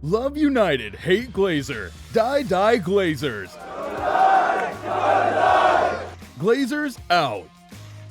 Love United, hate Glazer. Die Glazers. Glazers Out.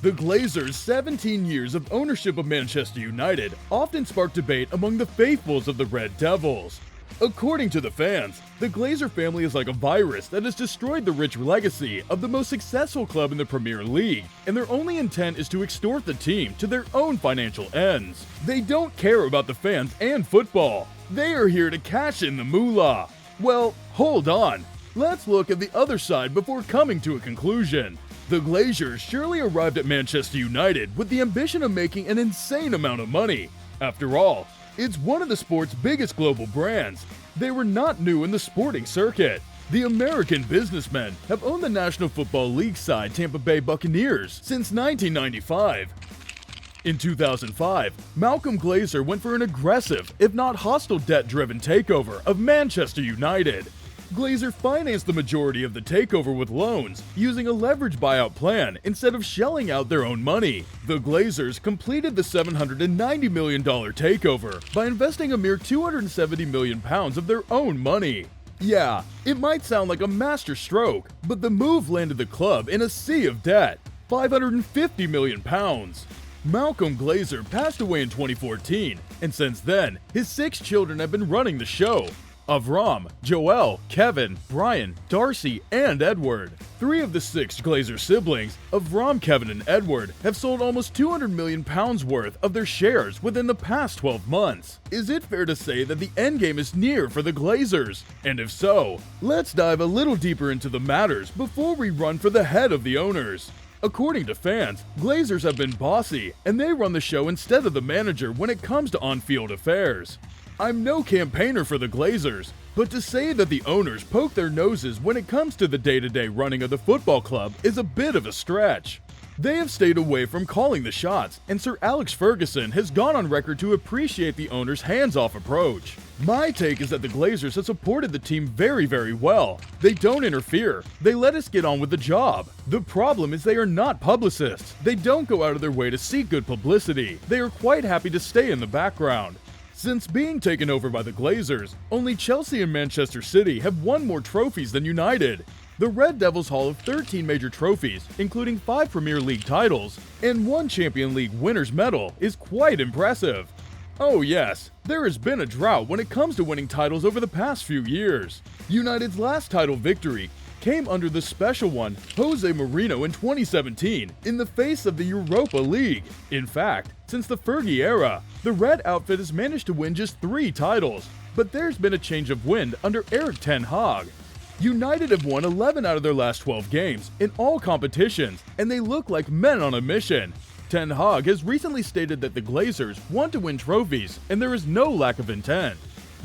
The Glazers' 17 years of ownership of Manchester United often spark debate among the faithfuls of the Red Devils. According to the fans, the Glazer family is like a virus that has destroyed the rich legacy of the most successful club in the Premier League, and their only intent is to extort the team to their own financial ends. They don't care about the fans and football. They are here to cash in the moolah. Well, hold on. Let's look at the other side before coming to a conclusion. The Glazers surely arrived at Manchester United with the ambition of making an insane amount of money. After all, it's one of the sport's biggest global brands. They were not new in the sporting circuit. The American businessmen have owned the National Football League side Tampa Bay Buccaneers since 1995. In 2005, Malcolm Glazer went for an aggressive, if not hostile debt-driven takeover of Manchester United. Glazer financed the majority of the takeover with loans, using a leverage buyout plan instead of shelling out their own money. The Glazers completed the $790 million takeover by investing a mere £270 million of their own money. Yeah, it might sound like a master stroke, but the move landed the club in a sea of debt, £550 million. Malcolm Glazer passed away in 2014, and since then, his 6 children have been running the show. Avram, Joel, Kevin, Brian, Darcy, and Edward. 3 of the 6 Glazer siblings, Avram, Kevin, and Edward, have sold almost £200 million worth of their shares within the past 12 months. Is it fair to say that the endgame is near for the Glazers? And if so, let's dive a little deeper into the matters before we run for the head of the owners. According to fans, Glazers have been bossy, and they run the show instead of the manager when it comes to on-field affairs. I'm no campaigner for the Glazers, but to say that the owners poke their noses when it comes to the day-to-day running of the football club is a bit of a stretch. They have stayed away from calling the shots, and Sir Alex Ferguson has gone on record to appreciate the owner's hands-off approach. My take is that the Glazers have supported the team very well. They don't interfere. They let us get on with the job. The problem is they are not publicists. They don't go out of their way to seek good publicity. They are quite happy to stay in the background. Since being taken over by the Glazers, only Chelsea and Manchester City have won more trophies than United. The Red Devils haul of 13 major trophies, including 5 Premier League titles, and 1 Champions League winner's medal is quite impressive. Oh yes, there has been a drought when it comes to winning titles over the past few years. United's last title victory came under the special one Jose Mourinho in 2017 in the face of the Europa League. In fact, since the Fergie era, the Red outfit has managed to win just 3 titles, but there's been a change of wind under Erik Ten Hag. United have won 11 out of their last 12 games in all competitions, and they look like men on a mission. Ten Hag has recently stated that the Glazers want to win trophies, and there is no lack of intent.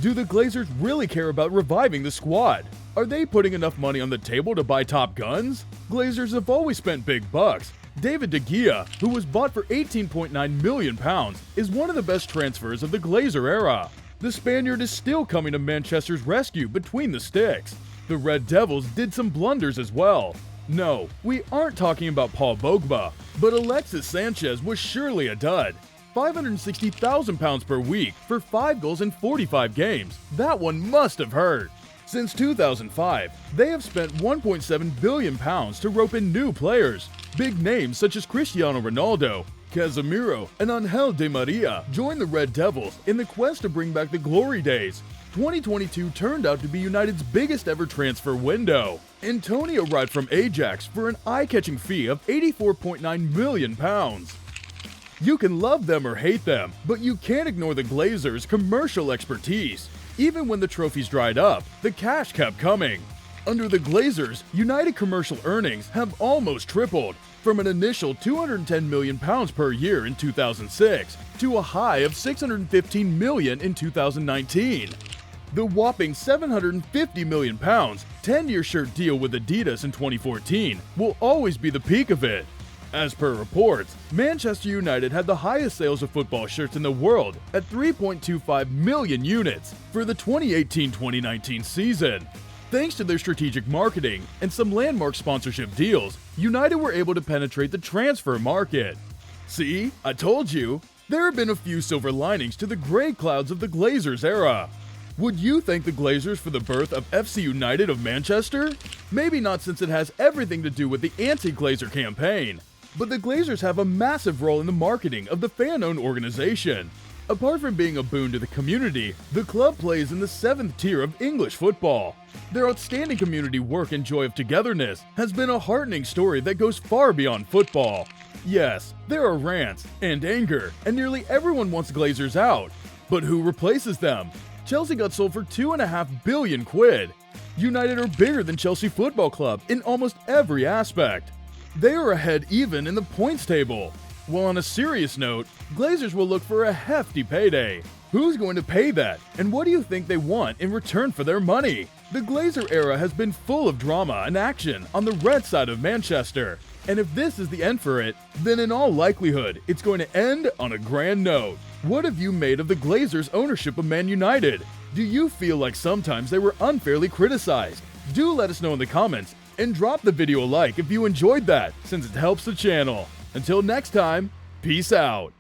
Do the Glazers really care about reviving the squad? Are they putting enough money on the table to buy top guns? Glazers have always spent big bucks. David De Gea, who was bought for £18.9 million, is one of the best transfers of the Glazer era. The Spaniard is still coming to Manchester's rescue between the sticks. The Red Devils did some blunders as well. No, we aren't talking about Paul Pogba, but Alexis Sanchez was surely a dud. £560,000 per week for 5 goals in 45 games. That one must have hurt. Since 2005, they have spent £1.7 billion to rope in new players. Big names such as Cristiano Ronaldo, Casemiro, and Angel Di Maria joined the Red Devils in the quest to bring back the glory days. 2022 turned out to be United's biggest ever transfer window. Antonio arrived from Ajax for an eye-catching fee of £84.9 million. You can love them or hate them, but you can't ignore the Glazers' commercial expertise. Even when the trophies dried up, the cash kept coming. Under the Glazers, United commercial earnings have almost tripled, from an initial £210 million per year in 2006 to a high of $615 million in 2019. The whopping £750 million 10-year shirt deal with Adidas in 2014 will always be the peak of it. As per reports, Manchester United had the highest sales of football shirts in the world at 3.25 million units for the 2018-2019 season. Thanks to their strategic marketing and some landmark sponsorship deals, United were able to penetrate the transfer market. See, I told you! There have been a few silver linings to the gray clouds of the Glazers era. Would you thank the Glazers for the birth of FC United of Manchester? Maybe not, since it has everything to do with the anti-Glazer campaign. But the Glazers have a massive role in the marketing of the fan-owned organization. Apart from being a boon to the community, the club plays in the 7th tier of English football. Their outstanding community work and joy of togetherness has been a heartening story that goes far beyond football. Yes, there are rants and anger, and nearly everyone wants Glazers out. But who replaces them? Chelsea got sold for £2.5 billion. United are bigger than Chelsea Football Club in almost every aspect. They are ahead even in the points table. While on a serious note, Glazers will look for a hefty payday. Who's going to pay that, and what do you think they want in return for their money? The Glazer era has been full of drama and action on the red side of Manchester, and if this is the end for it, then in all likelihood, it's going to end on a grand note. What have you made of the Glazers' ownership of Man United? Do you feel like sometimes they were unfairly criticized? Do let us know in the comments, and drop the video a like if you enjoyed that, since it helps the channel. Until next time, peace out.